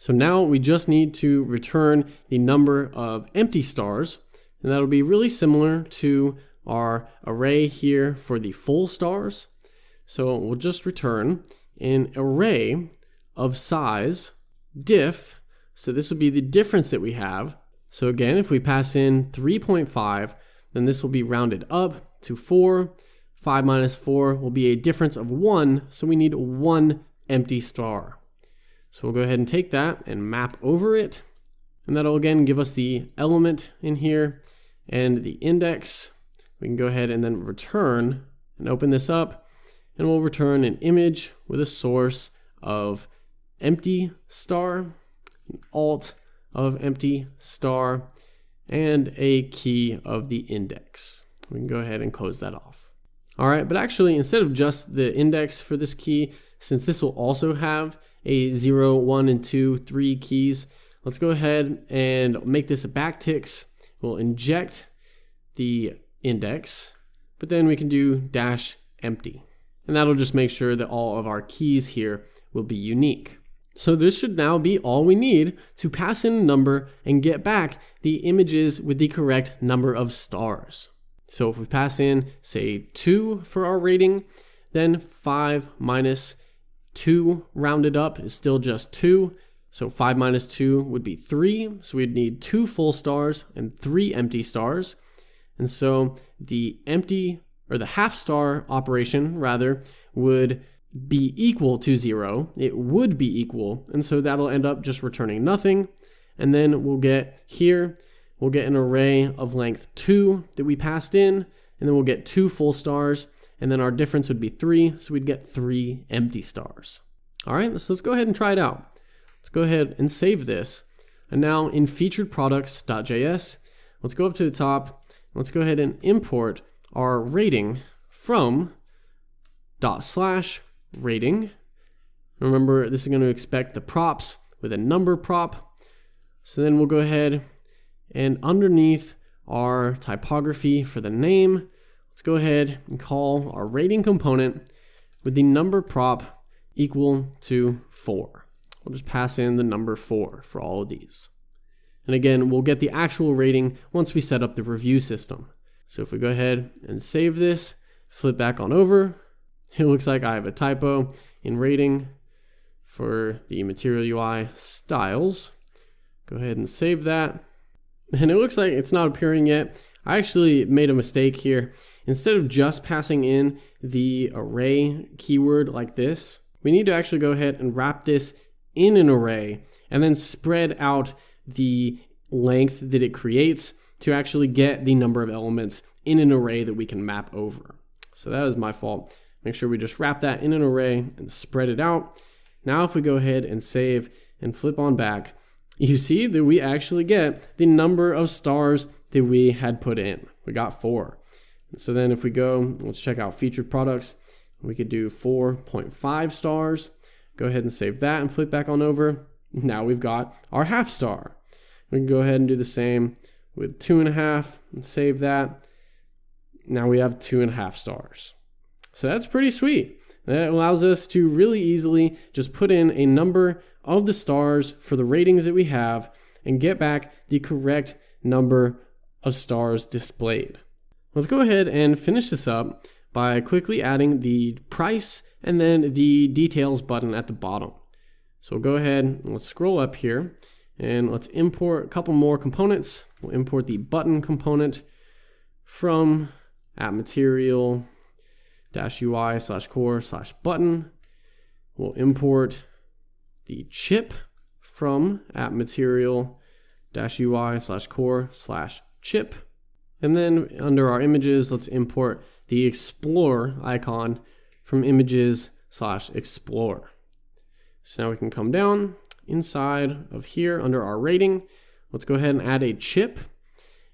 So now we just need to return the number of empty stars, and that'll be really similar to our array here for the full stars. So we'll just return an array of size diff. So this will be the difference that we have. So again, if we pass in 3.5, then this will be rounded up to 4. 5 minus 4 will be a difference of 1, so we need 1 empty star. So we'll go ahead and take that and map over it, and that'll again give us the element in here and the index. We can go ahead and then return and open this up, and we'll return an image with a source of empty star, an alt of empty star, and a key of the index. We can go ahead and close that off. All right, but actually instead of just the index for this key, since this will also have a 0, 1, and 2, 3 keys, let's go ahead and make this a backticks. We'll inject the index, but then we can do dash empty. And that'll just make sure that all of our keys here will be unique. So this should now be all we need to pass in a number and get back the images with the correct number of stars. So if we pass in, say, 2 for our rating, then 5 minus 2 rounded up is still just 2. So 5 minus 2 would be 3. So we'd need 2 full stars and 3 empty stars. And so the empty, or the half star operation rather, would be equal to 0. It would be equal. And so that'll end up just returning nothing. And then we'll get here, we'll get an array of length 2 that we passed in, and then we'll get 2 full stars, and then our difference would be 3, so we'd get 3 empty stars. All right, so let's go ahead and try it out. Let's go ahead and save this. And now in featuredproducts.js, let's go up to the top. Let's go ahead and import our rating from /rating. Remember, this is going to expect the props with a number prop. So then we'll go ahead and underneath our typography for the name, let's go ahead and call our rating component with the number prop equal to 4. We'll just pass in the number 4 for all of these. And again, we'll get the actual rating once we set up the review system. So if we go ahead and save this, flip back on over, it looks like I have a typo in rating for the Material UI styles. Go ahead and save that. And it looks like it's not appearing yet. I actually made a mistake here. Instead of just passing in the array keyword like this, we need to actually go ahead and wrap this in an array and then spread out the length that it creates to actually get the number of elements in an array that we can map over. So that was my fault. Make sure we just wrap that in an array and spread it out. Now if we go ahead and save and flip on back, you see that we actually get the number of stars that we had put in. We got 4. So then if we go, let's check out featured products. We could do 4.5 stars. Go ahead and save that and flip back on over. Now we've got our half star. We can go ahead and do the same with 2.5 and save that. Now we have 2.5 stars. So that's pretty sweet. That allows us to really easily just put in a number of the stars for the ratings that we have and get back the correct number of stars displayed. Let's go ahead and finish this up by quickly adding the price and then the details button at the bottom. So we'll go ahead and let's scroll up here and let's import a couple more components. We'll import the button component from @material-ui/core/button. We'll import the chip from @material-ui/core/chip. And then under our images, let's import the explore icon from images/explore. So now we can come down inside of here under our rating. Let's go ahead and add a chip.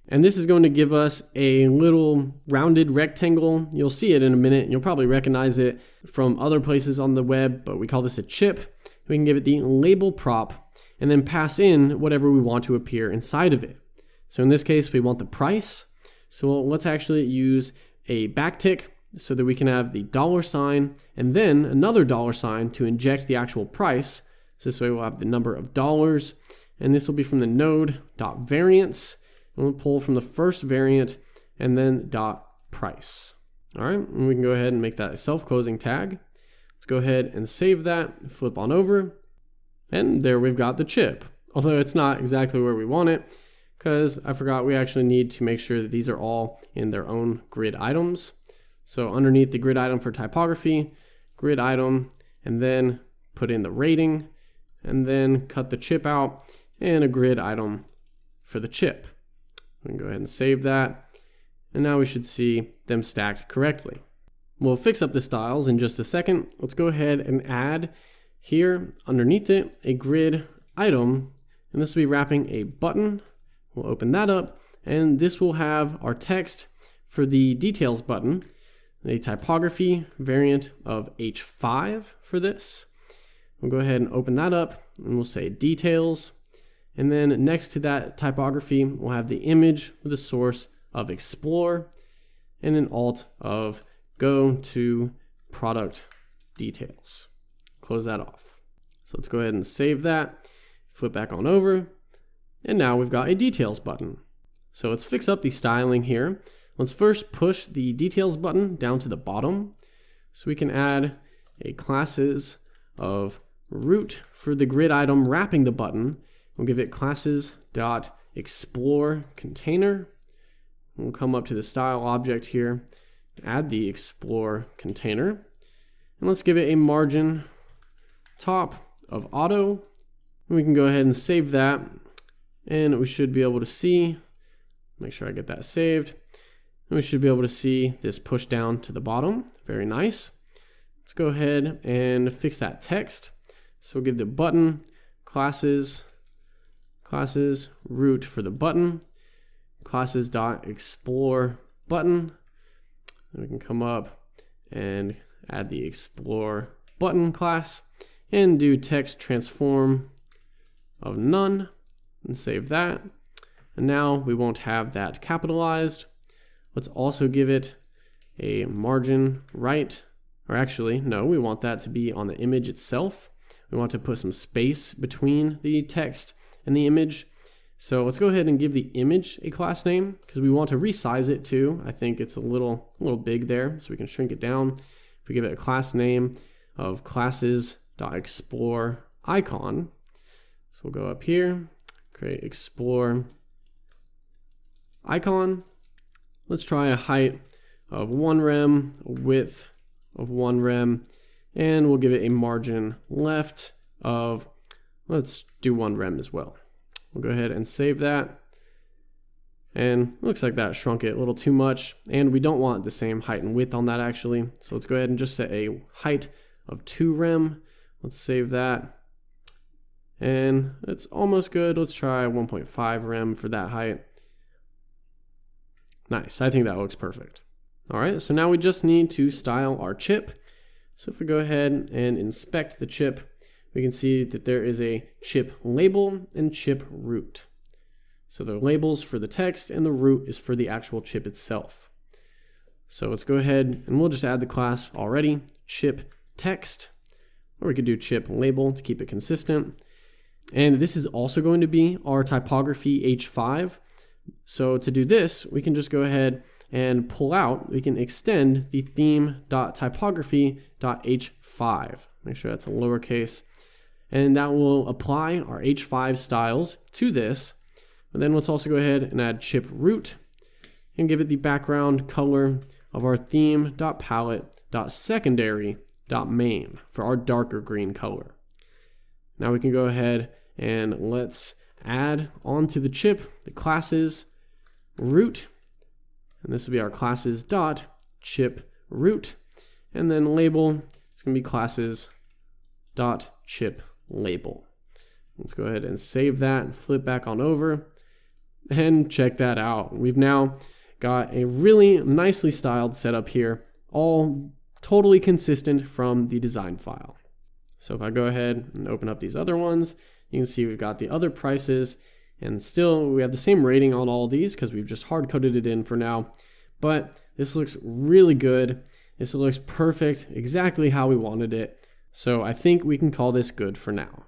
And this is going to give us a little rounded rectangle. You'll see it in a minute. You'll probably recognize it from other places on the web, but we call this a chip. We can give it the label prop and then pass in whatever we want to appear inside of it. So in this case, we want the price. So let's actually use a backtick so that we can have the $sign and then another $sign to inject the actual price. So this way we'll have the number of dollars, and this will be from the node.variance, and we'll pull from the first variant and then .price. All right, and we can go ahead and make that a self-closing tag. Let's go ahead and save that, flip on over, and there we've got the chip. Although it's not exactly where we want it, because I forgot we actually need to make sure that these are all in their own grid items. So underneath the grid item for typography, grid item, and then put in the rating, and then cut the chip out, and a grid item for the chip. We can go ahead and save that, and now we should see them stacked correctly. We'll fix up the styles in just a second. Let's go ahead and add here underneath it a grid item, and this will be wrapping a button. We'll open that up, and this will have our text for the details button, a typography variant of H5 for this. We'll go ahead and open that up, and we'll say details, and then next to that typography we'll have the image with a source of explore and an alt of go to product details. Close that off. So let's go ahead and save that, flip back on over, and now we've got a details button. So let's fix up the styling here. Let's first push the details button down to the bottom, so we can add a classes of root for the grid item wrapping the button. We'll give it classes.explore container. We'll come up to the style object here, add the explore container, and let's give it a margin top of auto. And we can go ahead and save that, and we should be able to see, make sure I get that saved, and we should be able to see this push down to the bottom. Very nice. Let's go ahead and fix that text. So we'll give the button classes root for the button, classes.explore button. And we can come up and add the explore button class and do text transform of none and save that. And now we won't have that capitalized. Let's also give it a margin right, or actually, no, we want that to be on the image itself. We want to put some space between the text and the image. So let's go ahead and give the image a class name, because we want to resize it too. I think it's a little big there, so we can shrink it down. If we give it a class name of classes.explore icon, so we'll go up here, create explore icon. Let's try a height of 1 rem, a width of 1 rem, and we'll give it a margin left of, let's do 1 rem as well. We'll go ahead and save that. And it looks like that shrunk it a little too much, and we don't want the same height and width on that actually. So let's go ahead and just set a height of 2 rem. Let's save that. And it's almost good. Let's try 1.5 rem for that height. Nice, I think that looks perfect. All right, so now we just need to style our chip. So if we go ahead and inspect the chip, we can see that there is a chip label and chip root. So the labels for the text and the root is for the actual chip itself. So let's go ahead and we'll just add the class already, chip text, or we could do chip label to keep it consistent. And this is also going to be our typography H5. So to do this, we can just go ahead and pull out, we can extend the theme.typography.h5. Make sure that's a lowercase. And that will apply our H5 styles to this. But then let's also go ahead and add chip root and give it the background color of our theme.palette.secondary.main for our darker green color. Now we can go ahead and let's add onto the chip the classes root, and this will be our classes dot chip root, and then label, it's going to be classes dot chip label. Let's go ahead and save that and flip back on over and check that out. We've now got a really nicely styled setup here, all totally consistent from the design file. So if I go ahead and open up these other ones, you can see we've got the other prices, and still we have the same rating on all these because we've just hard coded it in for now. But this looks really good. This looks perfect, exactly how we wanted it. So I think we can call this good for now.